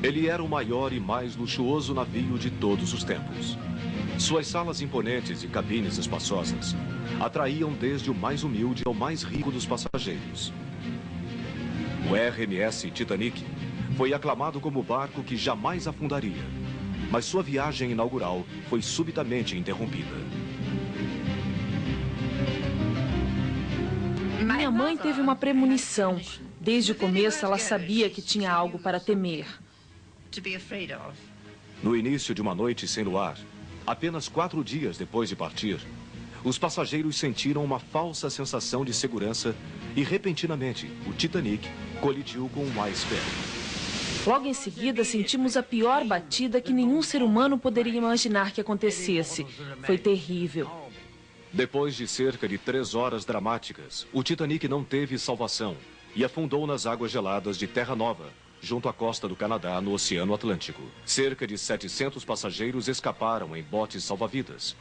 Ele era o maior e mais luxuoso navio de todos os tempos. Suas salas imponentes e cabines espaçosas atraíam desde o mais humilde ao mais rico dos passageiros. O RMS Titanic foi aclamado como o barco que jamais afundaria, mas sua viagem inaugural foi subitamente interrompida. Minha mãe teve uma premonição. Desde o começo, ela sabia que tinha algo para temer. No início de uma noite sem luar, apenas 4 dias depois de partir, os passageiros sentiram uma falsa sensação de segurança e, repentinamente, o Titanic colidiu com um iceberg. Logo em seguida, sentimos a pior batida que nenhum ser humano poderia imaginar que acontecesse. Foi terrível. Depois de cerca de 3 horas dramáticas, o Titanic não teve salvação e afundou nas águas geladas de Terra Nova, junto à costa do Canadá, no Oceano Atlântico. Cerca de 700 passageiros escaparam em botes salva-vidas,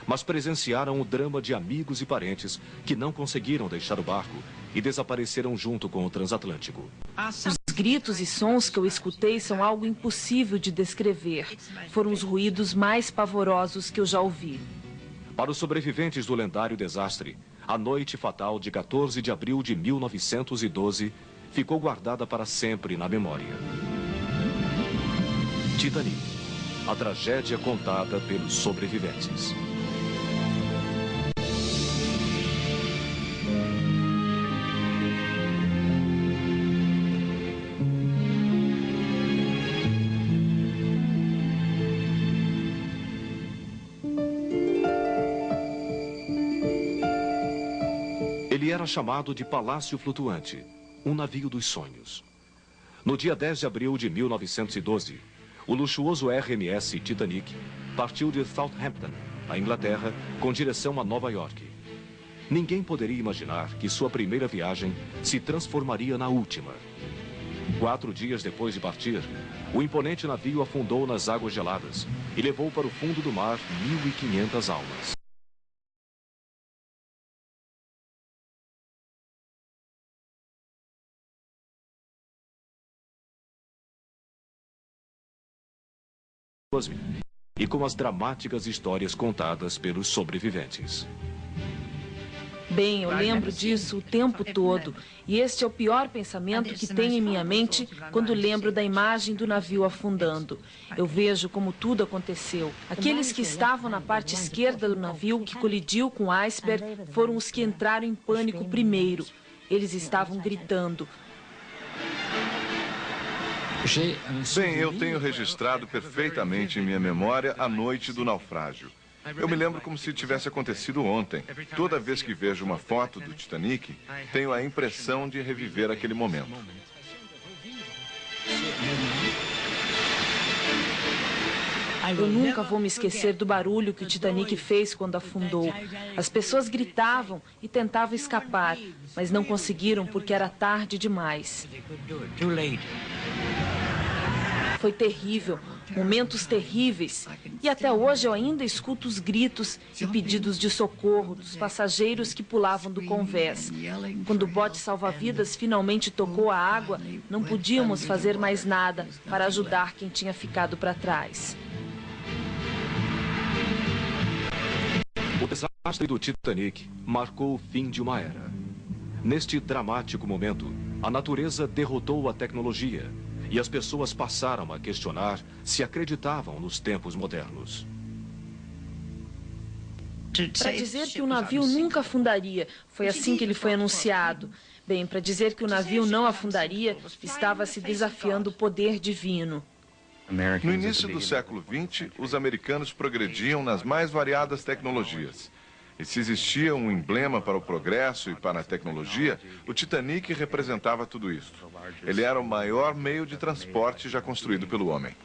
mas presenciaram o drama de amigos e parentes que não conseguiram deixar o barco e desapareceram junto com o transatlântico. Os gritos e sons que eu escutei são algo impossível de descrever. Foram os ruídos mais pavorosos que eu já ouvi. Para os sobreviventes do lendário desastre, a noite fatal de 14 de abril de 1912 ficou guardada para sempre na memória. Titanic, a tragédia contada pelos sobreviventes. Ele era chamado de Palácio Flutuante, um navio dos sonhos. No dia 10 de abril de 1912, o luxuoso RMS Titanic partiu de Southampton, na Inglaterra, com direção a Nova York. Ninguém poderia imaginar que sua primeira viagem se transformaria na última. 4 dias depois de partir, o imponente navio afundou nas águas geladas e levou para o fundo do mar 1.500 almas. E com as dramáticas histórias contadas pelos sobreviventes. Bem, eu lembro disso o tempo todo. E este é o pior pensamento que tenho em minha mente quando lembro da imagem do navio afundando. Eu vejo como tudo aconteceu. Aqueles que estavam na parte esquerda do navio que colidiu com o iceberg foram os que entraram em pânico primeiro. Eles estavam gritando. Bem, eu tenho registrado perfeitamente em minha memória a noite do naufrágio. Eu me lembro como se tivesse acontecido ontem. Toda vez que vejo uma foto do Titanic, tenho a impressão de reviver aquele momento. Eu nunca vou me esquecer do barulho que o Titanic fez quando afundou. As pessoas gritavam e tentavam escapar, mas não conseguiram porque era tarde demais. Foi terrível, momentos terríveis. E até hoje eu ainda escuto os gritos e pedidos de socorro dos passageiros que pulavam do convés. Quando o bote salva-vidas finalmente tocou a água, não podíamos fazer mais nada para ajudar quem tinha ficado para trás. O desastre do Titanic marcou o fim de uma era. Neste dramático momento, a natureza derrotou a tecnologia e as pessoas passaram a questionar se acreditavam nos tempos modernos. Para dizer que o navio nunca afundaria, foi assim que ele foi anunciado. Bem, para dizer que o navio não afundaria, estava se desafiando o poder divino. No início do século XX, os americanos progrediam nas mais variadas tecnologias. E se existia um emblema para o progresso e para a tecnologia, o Titanic representava tudo isso. Ele era o maior meio de transporte já construído pelo homem.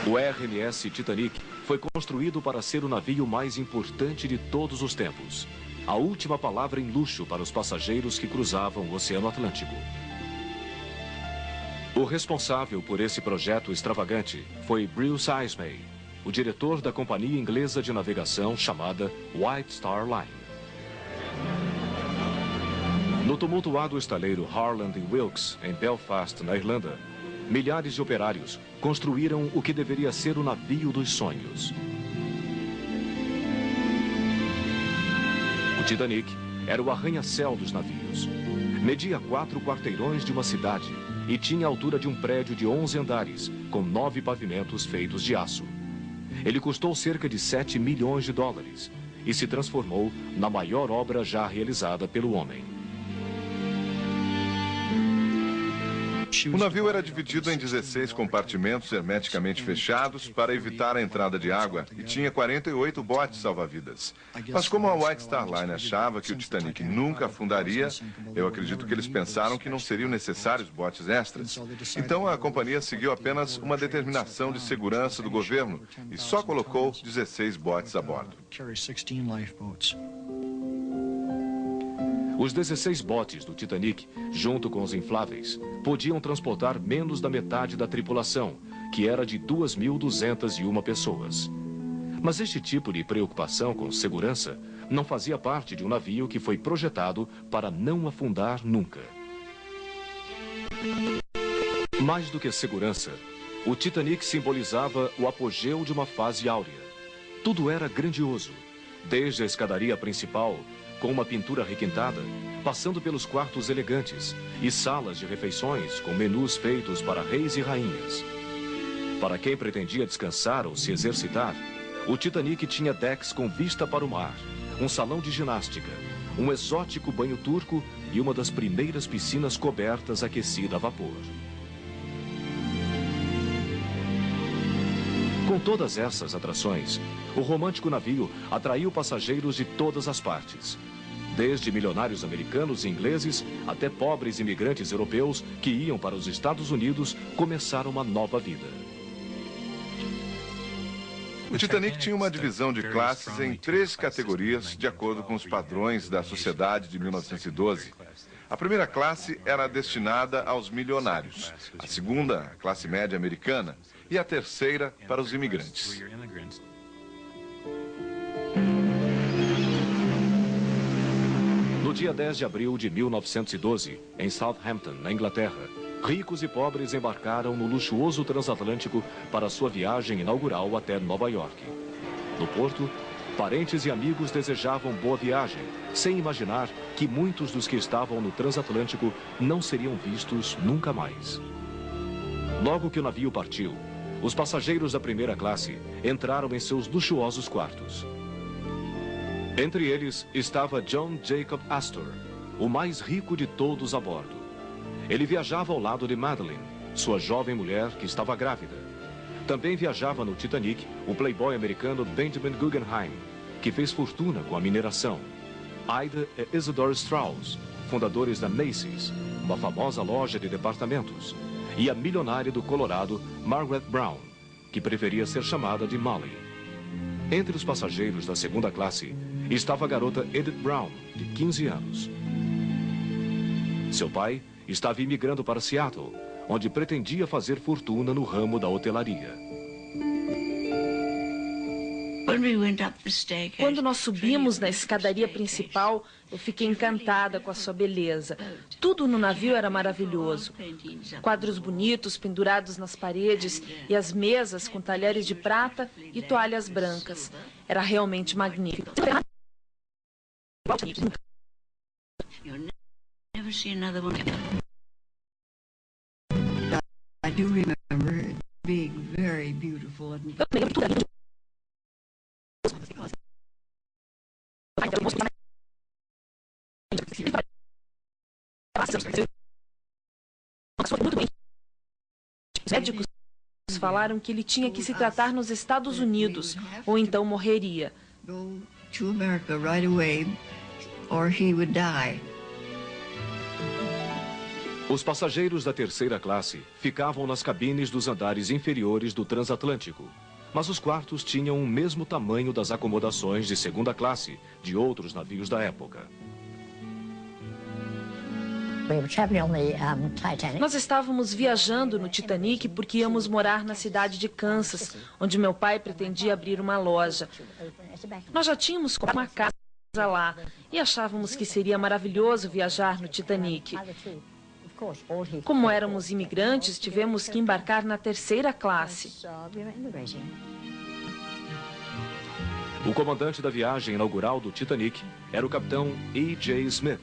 O RMS Titanic foi construído para ser o navio mais importante de todos os tempos. A última palavra em luxo para os passageiros que cruzavam o Oceano Atlântico. O responsável por esse projeto extravagante foi Bruce Ismay, o diretor da companhia inglesa de navegação chamada White Star Line. No tumultuado estaleiro Harland Wilkes, em Belfast, na Irlanda, milhares de operários construíram o que deveria ser o navio dos sonhos. O Titanic era o arranha-céu dos navios. Media 4 quarteirões de uma cidade e tinha a altura de um prédio de 11 andares, com 9 pavimentos feitos de aço. Ele custou cerca de 7 milhões de dólares e se transformou na maior obra já realizada pelo homem. O navio era dividido em 16 compartimentos hermeticamente fechados para evitar a entrada de água e tinha 48 botes salva-vidas. Mas como a White Star Line achava que o Titanic nunca afundaria, eu acredito que eles pensaram que não seriam necessários botes extras. Então a companhia seguiu apenas uma determinação de segurança do governo e só colocou 16 botes a bordo. Os 16 botes do Titanic, junto com os infláveis, podiam transportar menos da metade da tripulação, que era de 2.201 pessoas. Mas este tipo de preocupação com segurança não fazia parte de um navio que foi projetado para não afundar nunca. Mais do que segurança, o Titanic simbolizava o apogeu de uma fase áurea. Tudo era grandioso, desde a escadaria principal, com uma pintura requintada, passando pelos quartos elegantes e salas de refeições com menus feitos para reis e rainhas. Para quem pretendia descansar ou se exercitar, o Titanic tinha decks com vista para o mar, um salão de ginástica, um exótico banho turco e uma das primeiras piscinas cobertas aquecida a vapor. Com todas essas atrações, o romântico navio atraiu passageiros de todas as partes. Desde milionários americanos e ingleses até pobres imigrantes europeus que iam para os Estados Unidos começar uma nova vida. O Titanic tinha uma divisão de classes em 13 categorias, de acordo com os padrões da sociedade de 1912. A primeira classe era destinada aos milionários, a segunda, a classe média americana, e a terceira para os imigrantes. No dia 10 de abril de 1912, em Southampton, na Inglaterra, ricos e pobres embarcaram no luxuoso transatlântico para sua viagem inaugural até Nova York. No porto, parentes e amigos desejavam boa viagem, sem imaginar que muitos dos que estavam no transatlântico não seriam vistos nunca mais. Logo que o navio partiu, os passageiros da primeira classe entraram em seus luxuosos quartos. Entre eles estava John Jacob Astor, o mais rico de todos a bordo. Ele viajava ao lado de Madeline, sua jovem mulher que estava grávida. Também viajava no Titanic o playboy americano Benjamin Guggenheim, que fez fortuna com a mineração. Ida e Isidore Strauss, fundadores da Macy's, uma famosa loja de departamentos. E a milionária do Colorado, Margaret Brown, que preferia ser chamada de Molly. Entre os passageiros da segunda classe estava a garota Edith Brown, de 15 anos. Seu pai estava imigrando para Seattle, onde pretendia fazer fortuna no ramo da hotelaria. Quando nós subimos na escadaria principal, eu fiquei encantada com a sua beleza. Tudo no navio era maravilhoso. Quadros bonitos pendurados nas paredes e as mesas com talheres de prata e toalhas brancas. Era realmente magnífico. I do remember it being very beautiful. Os médicos falaram que ele tinha que se tratar nos Estados Unidos, ou então morreria. Go to America right away, or he would die. Os passageiros da terceira classe ficavam nas cabines dos andares inferiores do transatlântico. Mas os quartos tinham o mesmo tamanho das acomodações de segunda classe de outros navios da época. Nós estávamos viajando no Titanic porque íamos morar na cidade de Kansas, onde meu pai pretendia abrir uma loja. Nós já tínhamos comprado uma casa lá e achávamos que seria maravilhoso viajar no Titanic. Como éramos imigrantes, tivemos que embarcar na terceira classe. O comandante da viagem inaugural do Titanic era o capitão A.J. Smith,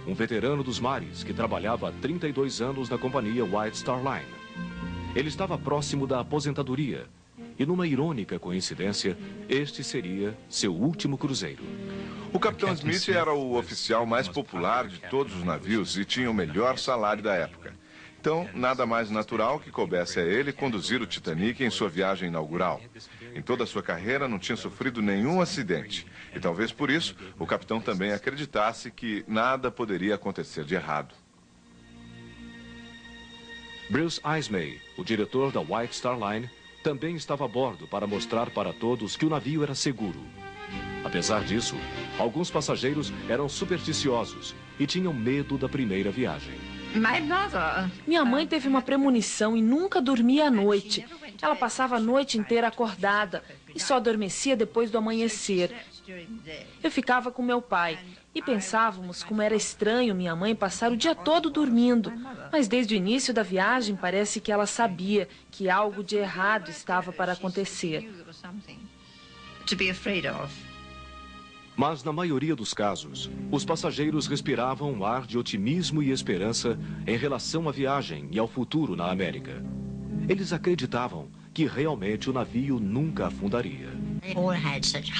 um veterano dos mares que trabalhava há 32 anos na companhia White Star Line. Ele estava próximo da aposentadoria e, numa irônica coincidência, este seria seu último cruzeiro. O capitão Smith era o oficial mais popular de todos os navios e tinha o melhor salário da época. Então, nada mais natural que coubesse a ele conduzir o Titanic em sua viagem inaugural. Em toda a sua carreira não tinha sofrido nenhum acidente. E talvez por isso, o capitão também acreditasse que nada poderia acontecer de errado. Bruce Ismay, o diretor da White Star Line, também estava a bordo para mostrar para todos que o navio era seguro. Apesar disso, alguns passageiros eram supersticiosos e tinham medo da primeira viagem. Minha mãe teve uma premonição e nunca dormia à noite. Ela passava a noite inteira acordada e só adormecia depois do amanhecer. Eu ficava com meu pai e pensávamos como era estranho minha mãe passar o dia todo dormindo. Mas desde o início da viagem parece que ela sabia que algo de errado estava para acontecer. Mas, na maioria dos casos, os passageiros respiravam um ar de otimismo e esperança em relação à viagem e ao futuro na América. Eles acreditavam que realmente o navio nunca afundaria.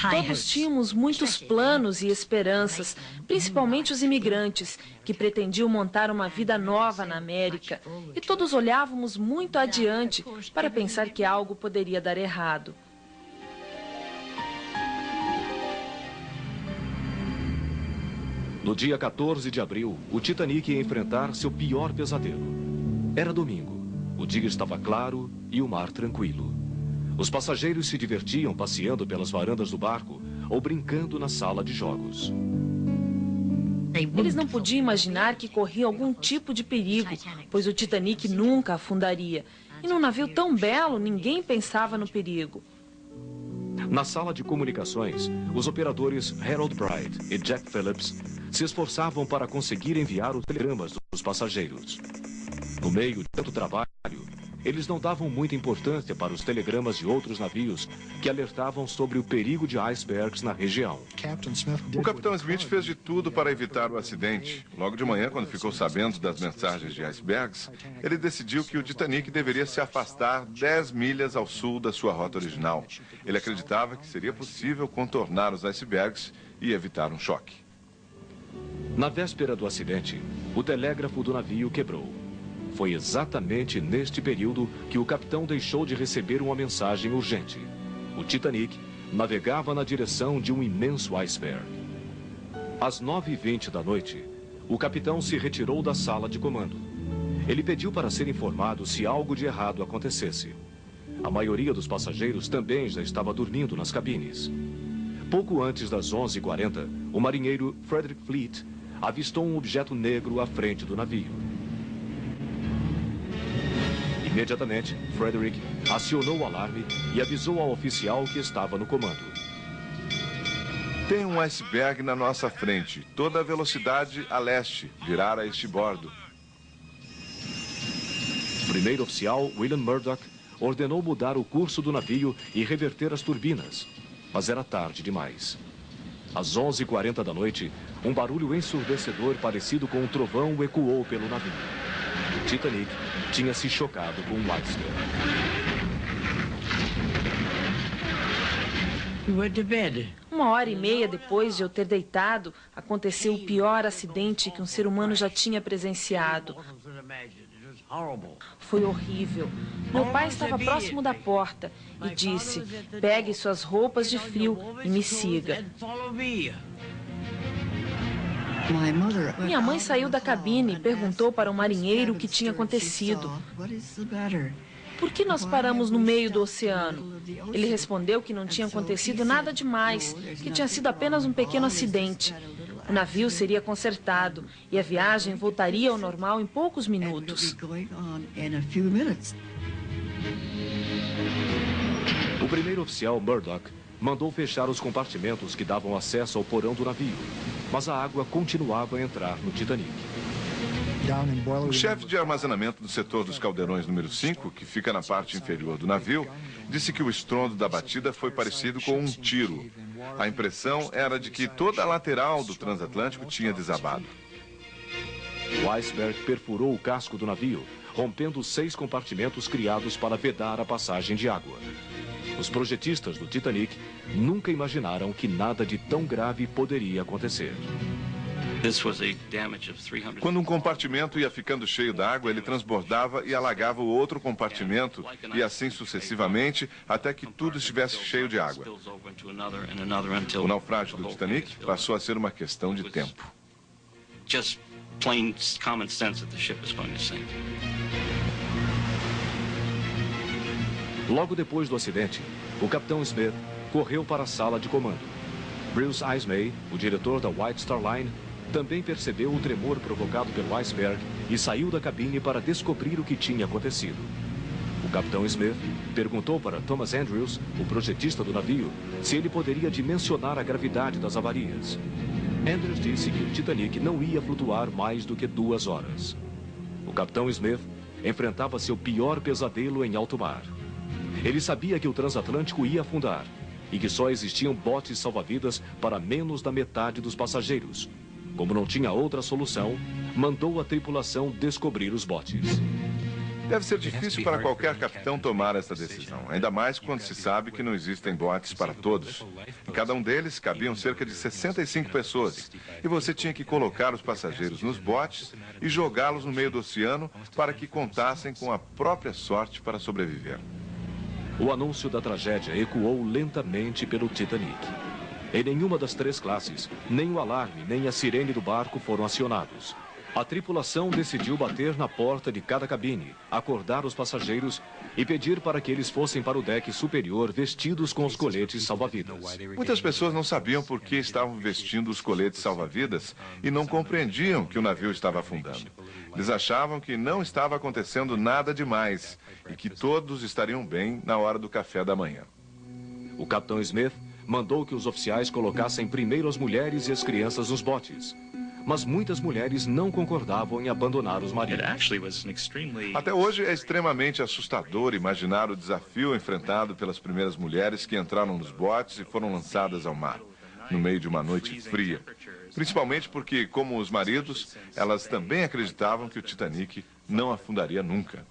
Todos tínhamos muitos planos e esperanças, principalmente os imigrantes, que pretendiam montar uma vida nova na América. E todos olhávamos muito adiante para pensar que algo poderia dar errado. No dia 14 de abril, o Titanic ia enfrentar seu pior pesadelo. Era domingo, o dia estava claro e o mar tranquilo. Os passageiros se divertiam passeando pelas varandas do barco ou brincando na sala de jogos. Eles não podiam imaginar que corria algum tipo de perigo, pois o Titanic nunca afundaria. E num navio tão belo, ninguém pensava no perigo. Na sala de comunicações, os operadores Harold Bright e Jack Phillips se esforçavam para conseguir enviar os telegramas dos passageiros. No meio de tanto trabalho, eles não davam muita importância para os telegramas de outros navios que alertavam sobre o perigo de icebergs na região. O capitão Smith fez de tudo para evitar o acidente. Logo de manhã, quando ficou sabendo das mensagens de icebergs, ele decidiu que o Titanic deveria se afastar 10 milhas ao sul da sua rota original. Ele acreditava que seria possível contornar os icebergs e evitar um choque. Na véspera do acidente, o telégrafo do navio quebrou. Foi exatamente neste período que o capitão deixou de receber uma mensagem urgente. O Titanic navegava na direção de um imenso iceberg. Às 9h20 da noite, o capitão se retirou da sala de comando. Ele pediu para ser informado se algo de errado acontecesse. A maioria dos passageiros também já estava dormindo nas cabines. Pouco antes das 11h40, o marinheiro Frederick Fleet avistou um objeto negro à frente do navio. Imediatamente, Frederick acionou o alarme e avisou ao oficial que estava no comando. Tem um iceberg na nossa frente, toda a velocidade a leste, virar a este bordo. O primeiro oficial, William Murdoch, ordenou mudar o curso do navio e reverter as turbinas, mas era tarde demais. Às 11h40 da noite, um barulho ensurdecedor parecido com um trovão ecoou pelo navio. O Titanic tinha se chocado com um iceberg. Uma hora e meia depois de eu ter deitado, aconteceu o pior acidente que um ser humano já tinha presenciado. Foi horrível. Meu pai estava próximo da porta e disse: "Pegue suas roupas de frio e me siga." Minha mãe saiu da cabine e perguntou para o marinheiro o que tinha acontecido. "Por que nós paramos no meio do oceano?" Ele respondeu que não tinha acontecido nada demais, que tinha sido apenas um pequeno acidente. O navio seria consertado e a viagem voltaria ao normal em poucos minutos. O primeiro oficial, Murdoch, mandou fechar os compartimentos que davam acesso ao porão do navio, mas a água continuava a entrar no Titanic. O chefe de armazenamento do setor dos caldeirões número 5, que fica na parte inferior do navio, disse que o estrondo da batida foi parecido com um tiro. A impressão era de que toda a lateral do transatlântico tinha desabado. O iceberg perfurou o casco do navio, rompendo 6 compartimentos criados para vedar a passagem de água. Os projetistas do Titanic nunca imaginaram que nada de tão grave poderia acontecer. Quando um compartimento ia ficando cheio d'água, ele transbordava e alagava o outro compartimento, e assim sucessivamente, até que tudo estivesse cheio de água. O naufrágio do Titanic passou a ser uma questão de tempo. Logo depois do acidente, o capitão Smith correu para a sala de comando. Bruce Ismay, o diretor da White Star Line, também percebeu o tremor provocado pelo iceberg e saiu da cabine para descobrir o que tinha acontecido. O capitão Smith perguntou para Thomas Andrews, o projetista do navio, se ele poderia dimensionar a gravidade das avarias. Andrews disse que o Titanic não ia flutuar mais do que 2 horas. O capitão Smith enfrentava seu pior pesadelo em alto mar. Ele sabia que o transatlântico ia afundar e que só existiam botes salva-vidas para menos da metade dos passageiros. Como não tinha outra solução, mandou a tripulação descobrir os botes. Deve ser difícil para qualquer capitão tomar essa decisão, ainda mais quando se sabe que não existem botes para todos. Em cada um deles cabiam cerca de 65 pessoas, e você tinha que colocar os passageiros nos botes e jogá-los no meio do oceano para que contassem com a própria sorte para sobreviver. O anúncio da tragédia ecoou lentamente pelo Titanic. Em nenhuma das 3 classes, nem o alarme nem a sirene do barco foram acionados. A tripulação decidiu bater na porta de cada cabine, acordar os passageiros e pedir para que eles fossem para o deck superior vestidos com os coletes salva-vidas. Muitas pessoas não sabiam por que estavam vestindo os coletes salva-vidas e não compreendiam que o navio estava afundando. Eles achavam que não estava acontecendo nada demais e que todos estariam bem na hora do café da manhã. O capitão Smith mandou que os oficiais colocassem primeiro as mulheres e as crianças nos botes. Mas muitas mulheres não concordavam em abandonar os maridos. Até hoje é extremamente assustador imaginar o desafio enfrentado pelas primeiras mulheres que entraram nos botes e foram lançadas ao mar, no meio de uma noite fria. Principalmente porque, como os maridos, elas também acreditavam que o Titanic não afundaria nunca.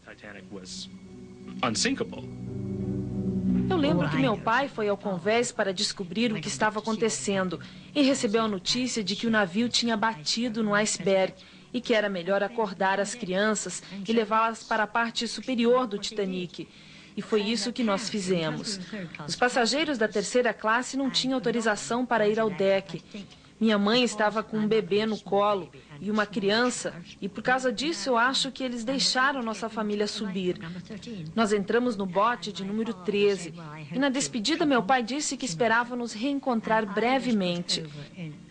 Eu lembro que meu pai foi ao convés para descobrir o que estava acontecendo e recebeu a notícia de que o navio tinha batido no iceberg e que era melhor acordar as crianças e levá-las para a parte superior do Titanic. E foi isso que nós fizemos. Os passageiros da 3ª classe não tinham autorização para ir ao deck. Minha mãe estava com um bebê no colo e uma criança, e por causa disso eu acho que eles deixaram nossa família subir. Nós entramos no bote de número 13 e na despedida meu pai disse que esperava nos reencontrar brevemente.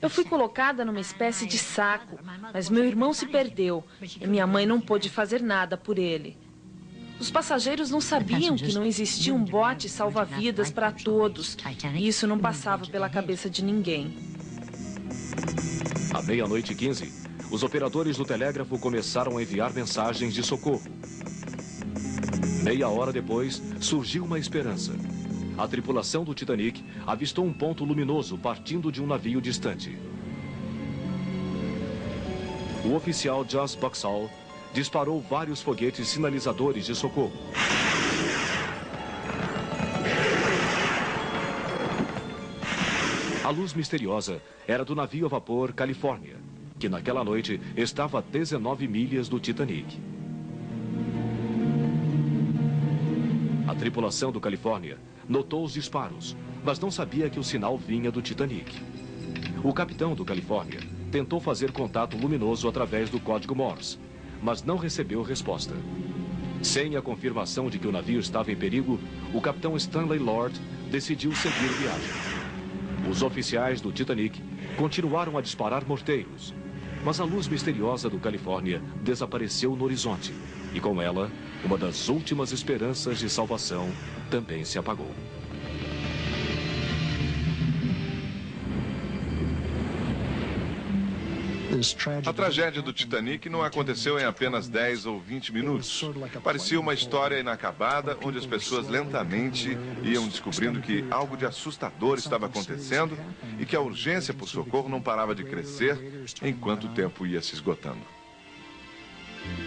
Eu fui colocada numa espécie de saco, mas meu irmão se perdeu e minha mãe não pôde fazer nada por ele. Os passageiros não sabiam que não existia um bote salva-vidas para todos, e isso não passava pela cabeça de ninguém. À 00:15, os operadores do telégrafo começaram a enviar mensagens de socorro. Meia hora depois, surgiu uma esperança. A tripulação do Titanic avistou um ponto luminoso partindo de um navio distante. O oficial Joss Boxall disparou vários foguetes sinalizadores de socorro. A luz misteriosa era do navio a vapor Califórnia, que naquela noite estava a 19 milhas do Titanic. A tripulação do Califórnia notou os disparos, mas não sabia que o sinal vinha do Titanic. O capitão do Califórnia tentou fazer contato luminoso através do código Morse, mas não recebeu resposta. Sem a confirmação de que o navio estava em perigo, o capitão Stanley Lord decidiu seguir viagem. Os oficiais do Titanic continuaram a disparar morteiros, mas a luz misteriosa do Califórnia desapareceu no horizonte e, com ela, uma das últimas esperanças de salvação também se apagou. A tragédia do Titanic não aconteceu em apenas 10 ou 20 minutos. Parecia uma história inacabada, onde as pessoas lentamente iam descobrindo que algo de assustador estava acontecendo e que a urgência por socorro não parava de crescer enquanto o tempo ia se esgotando.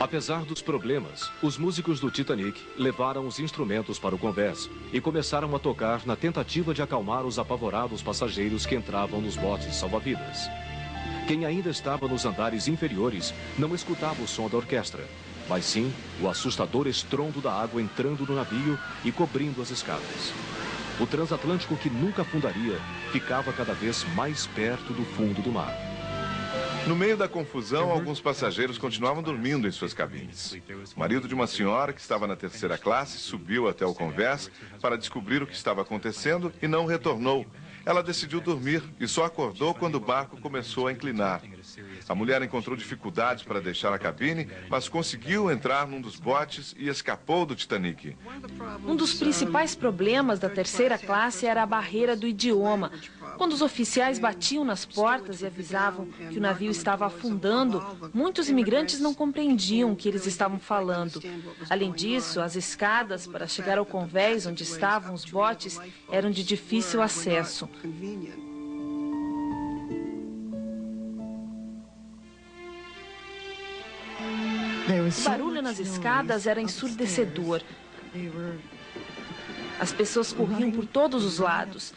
Apesar dos problemas, os músicos do Titanic levaram os instrumentos para o convés e começaram a tocar na tentativa de acalmar os apavorados passageiros que entravam nos botes salva-vidas. Quem ainda estava nos andares inferiores não escutava o som da orquestra, mas sim o assustador estrondo da água entrando no navio e cobrindo as escadas. O transatlântico, que nunca afundaria, ficava cada vez mais perto do fundo do mar. No meio da confusão, alguns passageiros continuavam dormindo em suas cabines. O marido de uma senhora que estava na terceira classe subiu até o convés para descobrir o que estava acontecendo e não retornou. Ela decidiu dormir e só acordou quando o barco começou a inclinar. A mulher encontrou dificuldades para deixar a cabine, mas conseguiu entrar num dos botes e escapou do Titanic. Um dos principais problemas da terceira classe era a barreira do idioma. Quando os oficiais batiam nas portas e avisavam que o navio estava afundando, muitos imigrantes não compreendiam o que eles estavam falando. Além disso, as escadas para chegar ao convés onde estavam os botes eram de difícil acesso. O barulho nas escadas era ensurdecedor. As pessoas corriam por todos os lados.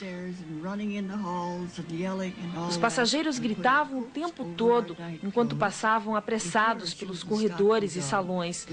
Os passageiros gritavam o tempo todo, enquanto passavam apressados pelos corredores e salões.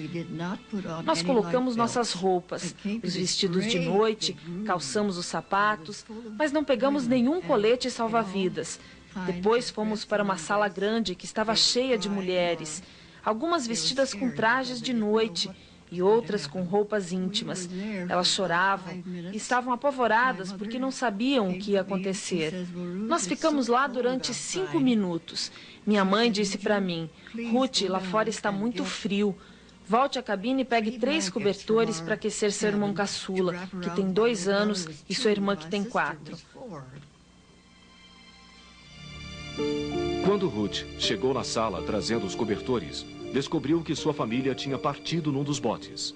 Nós colocamos nossas roupas, os vestidos de noite, calçamos os sapatos, mas não pegamos nenhum colete salva-vidas. Depois fomos para uma sala grande que estava cheia de mulheres, algumas vestidas com trajes de noite e outras com roupas íntimas. Elas choravam e estavam apavoradas porque não sabiam o que ia acontecer. Nós ficamos lá durante 5 minutos. Minha mãe disse para mim: Ruth, lá fora está muito frio. Volte à cabine e pegue 3 cobertores para aquecer seu irmão caçula, que tem 2 anos, e sua irmã, que tem 4. Quando Ruth chegou na sala trazendo os cobertores, descobriu que sua família tinha partido num dos botes.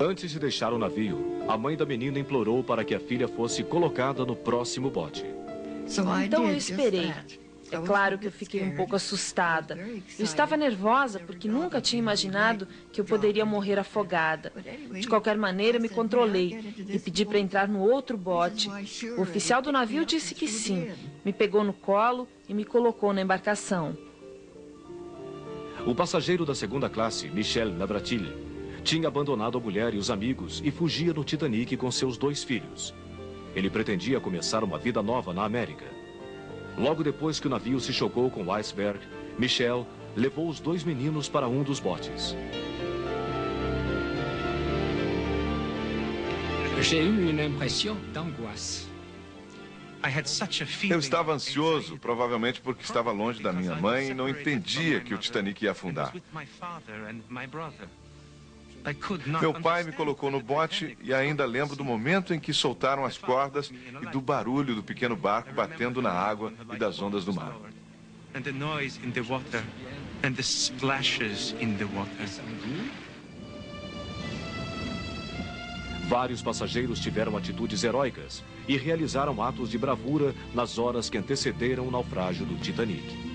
Antes de deixar o navio, a mãe da menina implorou para que a filha fosse colocada no próximo bote. Então eu esperei. É claro que eu fiquei um pouco assustada. Eu estava nervosa porque nunca tinha imaginado que eu poderia morrer afogada. De qualquer maneira, me controlei e pedi para entrar no outro bote. O oficial do navio disse que sim. Me pegou no colo e me colocou na embarcação. O passageiro da segunda classe, Michel Navratil, tinha abandonado a mulher e os amigos e fugia no Titanic com seus 2 filhos. Ele pretendia começar uma vida nova na América. Logo depois que o navio se chocou com o iceberg, Michel levou os 2 meninos para um dos botes. Eu estava ansioso, provavelmente porque estava longe da minha mãe e não entendia que o Titanic ia afundar. Meu pai me colocou no bote e ainda lembro do momento em que soltaram as cordas e do barulho do pequeno barco batendo na água e das ondas do mar. Vários passageiros tiveram atitudes heróicas e realizaram atos de bravura nas horas que antecederam o naufrágio do Titanic.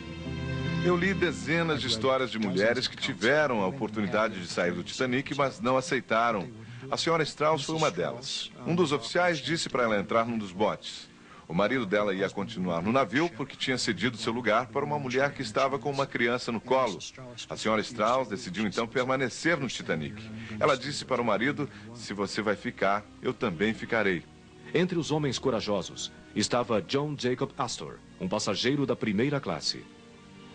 Eu li dezenas de histórias de mulheres que tiveram a oportunidade de sair do Titanic, mas não aceitaram. A senhora Strauss foi uma delas. Um dos oficiais disse para ela entrar num dos botes. O marido dela ia continuar no navio porque tinha cedido seu lugar para uma mulher que estava com uma criança no colo. A senhora Strauss decidiu então permanecer no Titanic. Ela disse para o marido: se você vai ficar, eu também ficarei. Entre os homens corajosos estava John Jacob Astor, um passageiro da primeira classe.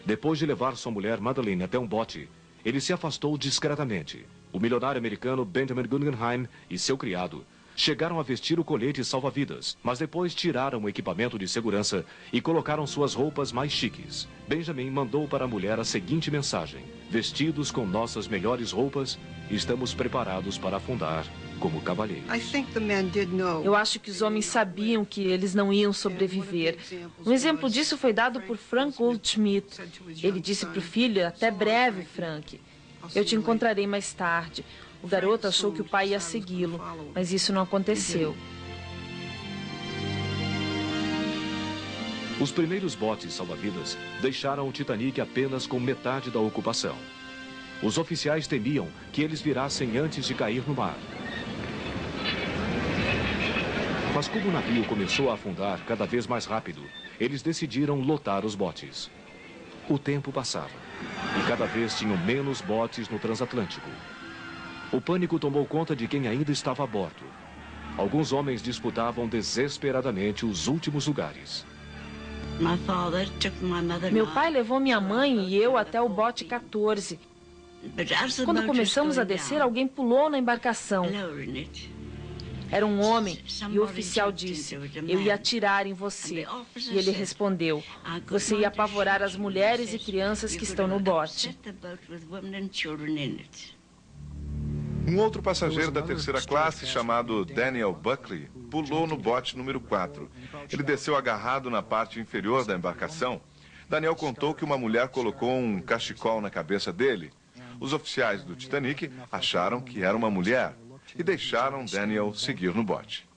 Depois de levar sua mulher Madeleine até um bote, ele se afastou discretamente. O milionário americano Benjamin Guggenheim e seu criado chegaram a vestir o colete salva-vidas, mas depois tiraram o equipamento de segurança e colocaram suas roupas mais chiques. Benjamin mandou para a mulher a seguinte mensagem: vestidos com nossas melhores roupas, estamos preparados para afundar como cavalheiros. Eu acho que os homens sabiam que eles não iam sobreviver. Um exemplo disso foi dado por Frank Goldschmidt. Ele disse para o filho: até breve, Frank. Eu te encontrarei mais tarde. O garoto achou que o pai ia segui-lo, mas isso não aconteceu. Os primeiros botes salva-vidas deixaram o Titanic apenas com metade da ocupação. Os oficiais temiam que eles virassem antes de cair no mar. Mas como o navio começou a afundar cada vez mais rápido, eles decidiram lotar os botes. O tempo passava e cada vez tinham menos botes no transatlântico. O pânico tomou conta de quem ainda estava a bordo. Alguns homens disputavam desesperadamente os últimos lugares. Meu pai levou minha mãe e eu até o bote 14. Quando começamos a descer, alguém pulou na embarcação. Era um homem e o oficial disse: eu ia atirar em você. E ele respondeu: você ia apavorar as mulheres e crianças que estão no bote. Um outro passageiro da terceira classe, chamado Daniel Buckley, pulou no bote número 4. Ele desceu agarrado na parte inferior da embarcação. Daniel contou que uma mulher colocou um cachecol na cabeça dele. Os oficiais do Titanic acharam que era uma mulher e deixaram Daniel seguir no bote.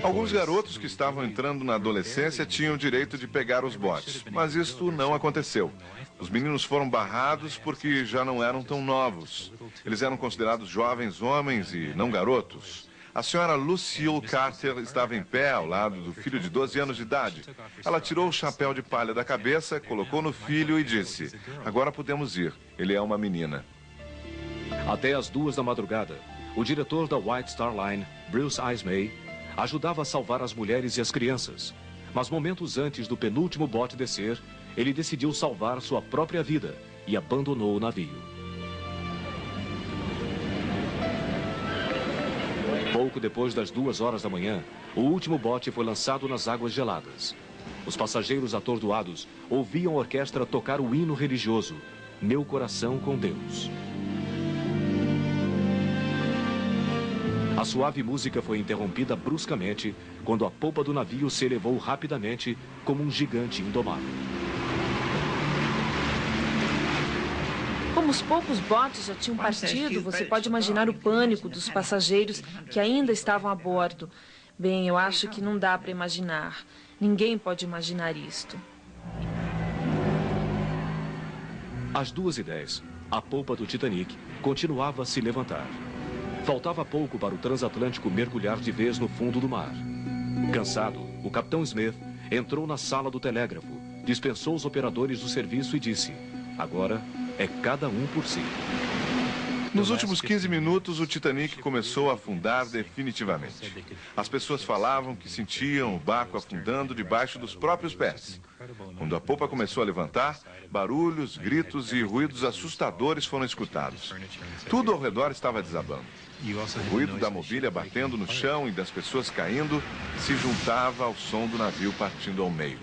Alguns garotos que estavam entrando na adolescência tinham o direito de pegar os botes, mas isto não aconteceu. Os meninos foram barrados porque já não eram tão novos. Eles eram considerados jovens homens e não garotos. A senhora Lucille Carter estava em pé ao lado do filho de 12 anos de idade. Ela tirou o chapéu de palha da cabeça, colocou no filho e disse: agora podemos ir, ele é uma menina. Até às 2 da madrugada, o diretor da White Star Line, Bruce Ismay, ajudava a salvar as mulheres e as crianças. Mas momentos antes do penúltimo bote descer, ele decidiu salvar sua própria vida e abandonou o navio. Pouco depois das 2 horas da manhã, o último bote foi lançado nas águas geladas. Os passageiros atordoados ouviam a orquestra tocar o hino religioso, Meu Coração com Deus. A suave música foi interrompida bruscamente quando a polpa do navio se elevou rapidamente como um gigante indomável. Como os poucos botes já tinham partido, você pode imaginar o pânico dos passageiros que ainda estavam a bordo. Bem, eu acho que não dá para imaginar. Ninguém pode imaginar isto. Às 2h10, a polpa do Titanic continuava a se levantar. Faltava pouco para o transatlântico mergulhar de vez no fundo do mar. Cansado, o capitão Smith entrou na sala do telégrafo, dispensou os operadores do serviço e disse: agora é cada um por si. Nos últimos 15 minutos, o Titanic começou a afundar definitivamente. As pessoas falavam que sentiam o barco afundando debaixo dos próprios pés. Quando a polpa começou a levantar, barulhos, gritos e ruídos assustadores foram escutados. Tudo ao redor estava desabando. O ruído da mobília batendo no chão e das pessoas caindo se juntava ao som do navio partindo ao meio.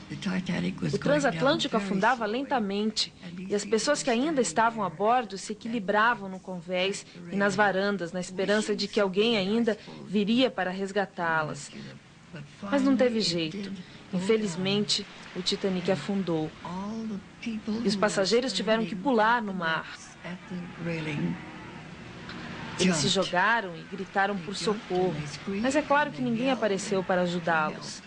O transatlântico afundava lentamente e as pessoas que ainda estavam a bordo se equilibravam no convés e nas varandas, na esperança de que alguém ainda viria para resgatá-las. Mas não teve jeito. Infelizmente, o Titanic afundou e os passageiros tiveram que pular no mar. Eles se jogaram e gritaram por socorro, mas é claro que ninguém apareceu para ajudá-los.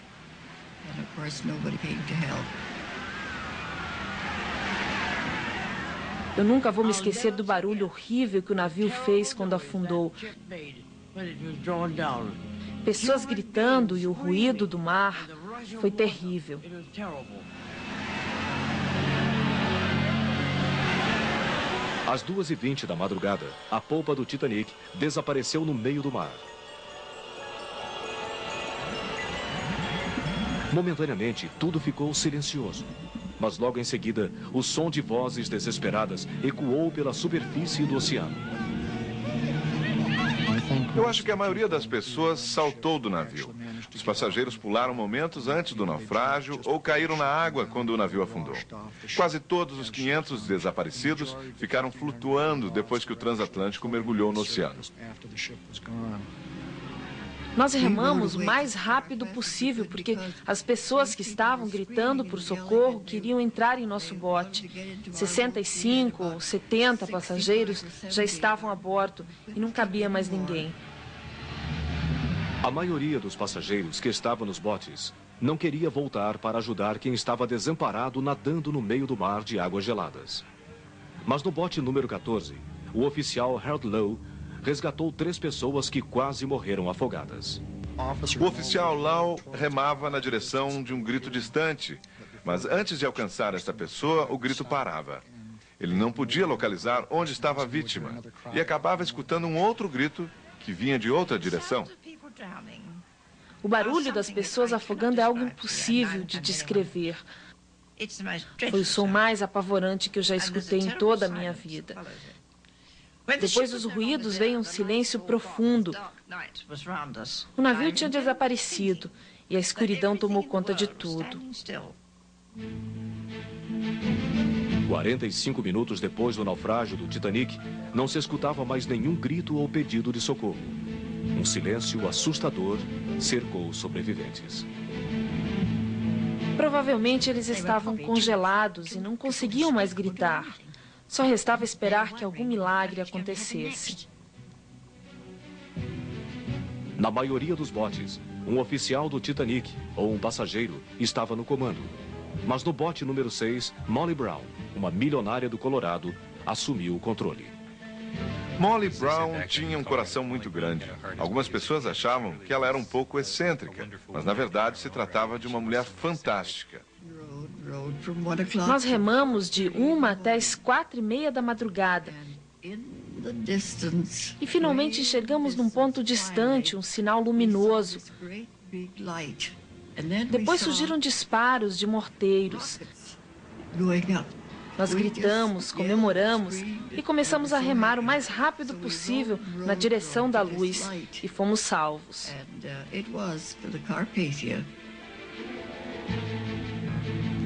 Eu nunca vou me esquecer do barulho horrível que o navio fez quando afundou. Pessoas gritando e o ruído do mar foi terrível. Às 2h20 da madrugada, a polpa do Titanic desapareceu no meio do mar. Momentaneamente, tudo ficou silencioso. Mas logo em seguida, o som de vozes desesperadas ecoou pela superfície do oceano. Eu acho que a maioria das pessoas saltou do navio. Os passageiros pularam momentos antes do naufrágio ou caíram na água quando o navio afundou. Quase todos os 500 desaparecidos ficaram flutuando depois que o transatlântico mergulhou no oceano. Nós remamos o mais rápido possível, porque as pessoas que estavam gritando por socorro queriam entrar em nosso bote. 65 ou 70 passageiros já estavam a bordo e não cabia mais ninguém. A maioria dos passageiros que estavam nos botes não queria voltar para ajudar quem estava desamparado nadando no meio do mar de águas geladas. Mas no bote número 14, o oficial Harold Lowe resgatou 3 pessoas que quase morreram afogadas. O oficial Lau remava na direção de um grito distante, mas antes de alcançar essa pessoa, o grito parava. Ele não podia localizar onde estava a vítima e acabava escutando um outro grito que vinha de outra direção. O barulho das pessoas afogando é algo impossível de descrever. Foi o som mais apavorante que eu já escutei em toda a minha vida. Depois dos ruídos veio um silêncio profundo. O navio tinha desaparecido e a escuridão tomou conta de tudo. 45 minutos depois do naufrágio do Titanic, não se escutava mais nenhum grito ou pedido de socorro. Um silêncio assustador cercou os sobreviventes. Provavelmente eles estavam congelados e não conseguiam mais gritar. Só restava esperar que algum milagre acontecesse. Na maioria dos botes, um oficial do Titanic ou um passageiro estava no comando. Mas no bote número 6, Molly Brown, uma milionária do Colorado, assumiu o controle. Molly Brown tinha um coração muito grande. Algumas pessoas achavam que ela era um pouco excêntrica, mas na verdade se tratava de uma mulher fantástica. Nós remamos de 1 até as 4:30 da madrugada. E finalmente chegamos num ponto distante, um sinal luminoso. Depois surgiram disparos de morteiros. Nós gritamos, comemoramos e começamos a remar o mais rápido possível na direção da luz e fomos salvos.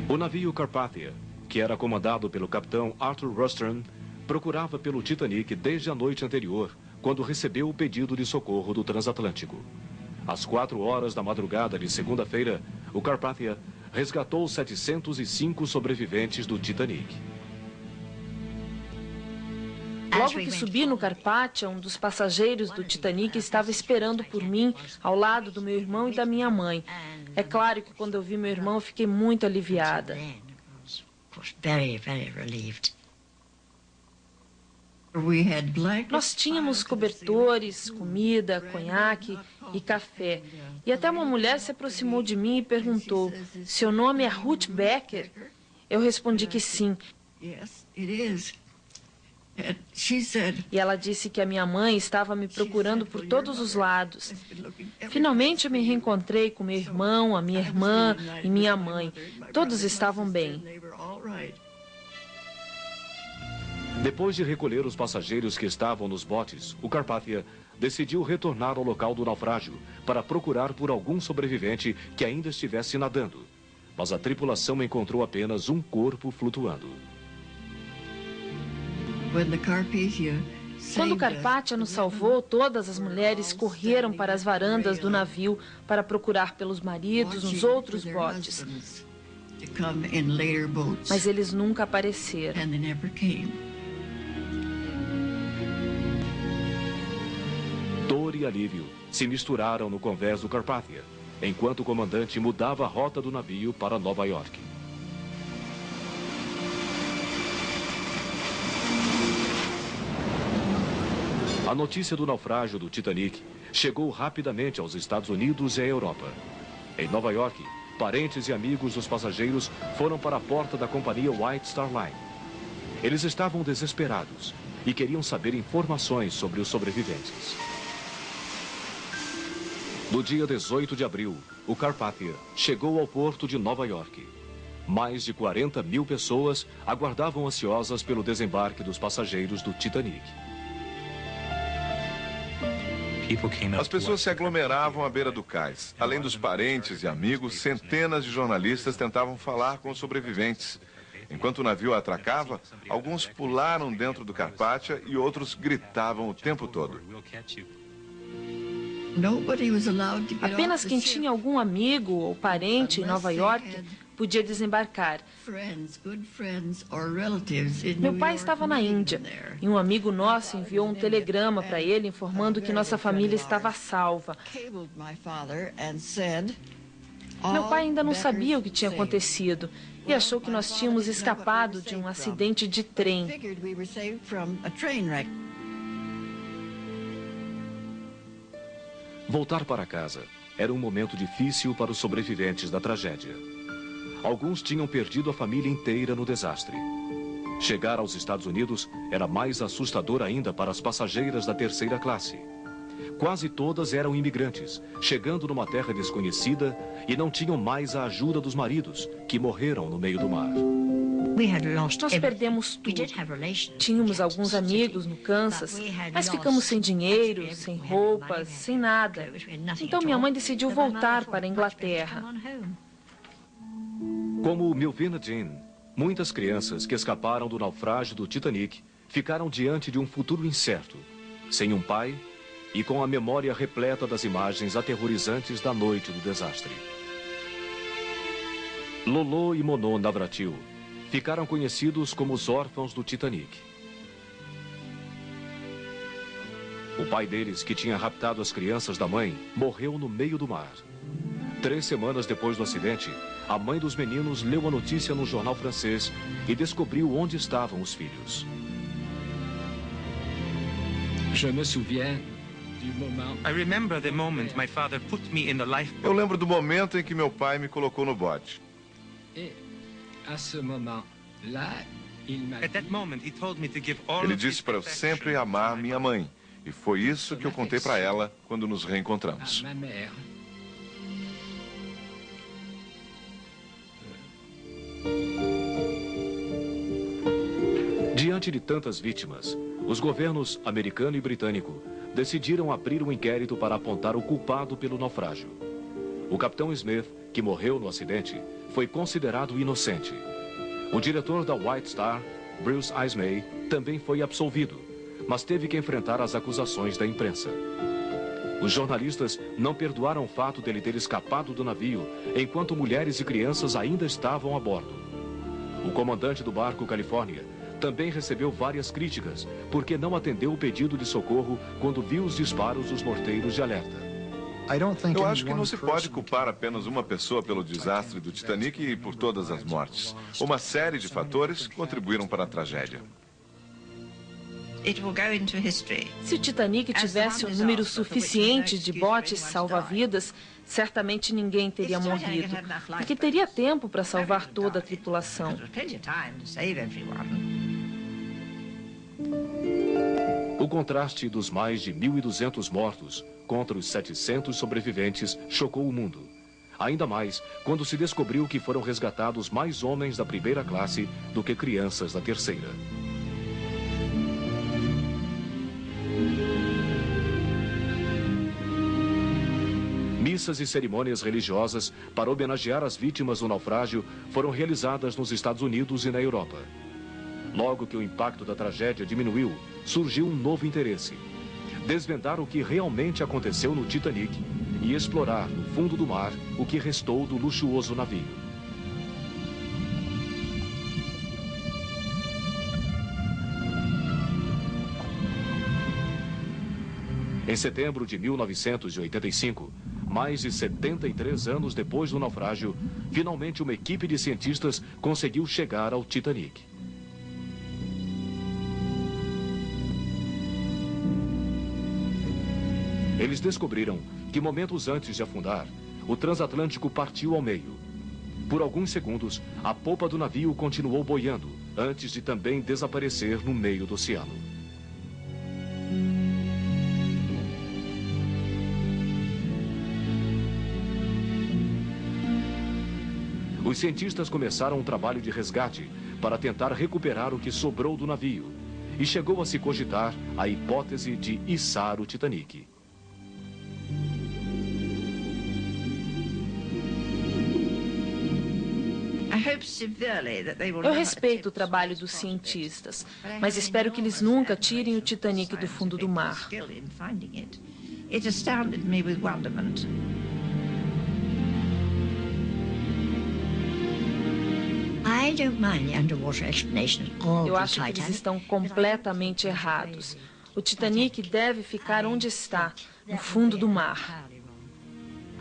O navio Carpathia, que era comandado pelo capitão Arthur Rostron, procurava pelo Titanic desde a noite anterior, quando recebeu o pedido de socorro do transatlântico. Às 4 horas da madrugada de segunda-feira, o Carpathia resgatou 705 sobreviventes do Titanic. Logo que subi no Carpathia, um dos passageiros do Titanic estava esperando por mim ao lado do meu irmão e da minha mãe. É claro que quando eu vi meu irmão, eu fiquei muito aliviada. Nós tínhamos cobertores, comida, conhaque e café. E até uma mulher se aproximou de mim e perguntou: "Seu nome é Ruth Becker?" Eu respondi que sim. E ela disse que a minha mãe estava me procurando por todos os lados. Finalmente eu me reencontrei com meu irmão, a minha irmã e minha mãe. Todos estavam bem. Depois de recolher os passageiros que estavam nos botes, o Carpathia decidiu retornar ao local do naufrágio para procurar por algum sobrevivente que ainda estivesse nadando. Mas a tripulação encontrou apenas um corpo flutuando. Quando o Carpathia nos salvou, todas as mulheres correram para as varandas do navio para procurar pelos maridos nos outros botes. Mas eles nunca apareceram. Dor e alívio se misturaram no convés do Carpathia, enquanto o comandante mudava a rota do navio para Nova York. A notícia do naufrágio do Titanic chegou rapidamente aos Estados Unidos e à Europa. Em Nova York, parentes e amigos dos passageiros foram para a porta da companhia White Star Line. Eles estavam desesperados e queriam saber informações sobre os sobreviventes. No dia 18 de abril, o Carpathia chegou ao porto de Nova York. Mais de 40 mil pessoas aguardavam ansiosas pelo desembarque dos passageiros do Titanic. As pessoas se aglomeravam à beira do cais. Além dos parentes e amigos, centenas de jornalistas tentavam falar com os sobreviventes. Enquanto o navio atracava, alguns pularam dentro do Carpathia e outros gritavam o tempo todo. Apenas quem tinha algum amigo ou parente em Nova York podia desembarcar. Meu pai estava na Índia e um amigo nosso enviou um telegrama para ele informando que nossa família estava salva. Meu pai ainda não sabia o que tinha acontecido e achou que nós tínhamos escapado de um acidente de trem. Voltar para casa era um momento difícil para os sobreviventes da tragédia. Alguns tinham perdido a família inteira no desastre. Chegar aos Estados Unidos era mais assustador ainda para as passageiras da terceira classe. Quase todas eram imigrantes, chegando numa terra desconhecida e não tinham mais a ajuda dos maridos, que morreram no meio do mar. Nós perdemos tudo. Tínhamos alguns amigos no Kansas, mas ficamos sem dinheiro, sem roupas, sem nada. Então minha mãe decidiu voltar para a Inglaterra. Como Melvina Jean, muitas crianças que escaparam do naufrágio do Titanic ficaram diante de um futuro incerto, sem um pai e com a memória repleta das imagens aterrorizantes da noite do desastre. Lolo e Mono Navratil ficaram conhecidos como os órfãos do Titanic. O pai deles, que tinha raptado as crianças da mãe, morreu no meio do mar. 3 semanas depois do acidente, a mãe dos meninos leu a notícia no jornal francês e descobriu onde estavam os filhos. Eu lembro do momento em que meu pai me colocou no bote. Ele disse para eu sempre amar minha mãe. E foi isso que eu contei para ela quando nos reencontramos. Diante de tantas vítimas, os governos americano e britânico decidiram abrir um inquérito para apontar o culpado pelo naufrágio. O capitão Smith, que morreu no acidente, foi considerado inocente. O diretor da White Star, Bruce Ismay, também foi absolvido, mas teve que enfrentar as acusações da imprensa. Os jornalistas não perdoaram o fato dele ter escapado do navio, enquanto mulheres e crianças ainda estavam a bordo. O comandante do barco Califórnia também recebeu várias críticas, porque não atendeu o pedido de socorro quando viu os disparos dos morteiros de alerta. Eu acho que não se pode culpar apenas uma pessoa pelo desastre do Titanic e por todas as mortes. Uma série de fatores contribuíram para a tragédia. Se o Titanic tivesse um número suficiente de botes salva-vidas, certamente ninguém teria morrido, porque teria tempo para salvar toda a tripulação. O contraste dos mais de 1.200 mortos contra os 700 sobreviventes chocou o mundo. Ainda mais quando se descobriu que foram resgatados mais homens da primeira classe do que crianças da terceira. Missas e cerimônias religiosas para homenagear as vítimas do naufrágio foram realizadas nos Estados Unidos e na Europa. Logo que o impacto da tragédia diminuiu, surgiu um novo interesse: desvendar o que realmente aconteceu no Titanic e explorar no fundo do mar o que restou do luxuoso navio. Em setembro de 1985, mais de 73 anos depois do naufrágio, finalmente uma equipe de cientistas conseguiu chegar ao Titanic. Eles descobriram que momentos antes de afundar, o transatlântico partiu ao meio. Por alguns segundos, a popa do navio continuou boiando, antes de também desaparecer no meio do oceano. Os cientistas começaram um trabalho de resgate para tentar recuperar o que sobrou do navio, e chegou a se cogitar a hipótese de içar o Titanic. Eu respeito o trabalho dos cientistas, mas espero que eles nunca tirem o Titanic do fundo do mar. It astounded me with wonderment. I don't mind the underwater explanation of Eu the acho que eles Titanic. estão completamente errados. O Titanic deve ficar onde está, no fundo do mar.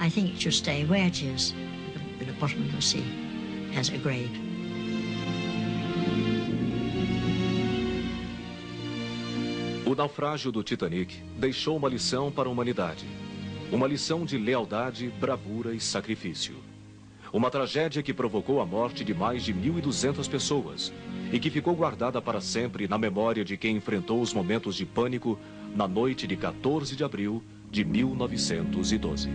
I think it should stay where it is, at the bottom of the sea, as a grave. O naufrágio do Titanic deixou uma lição para a humanidade. Uma lição de lealdade, bravura e sacrifício. Uma tragédia que provocou a morte de mais de 1.200 pessoas e que ficou guardada para sempre na memória de quem enfrentou os momentos de pânico na noite de 14 de abril de 1912.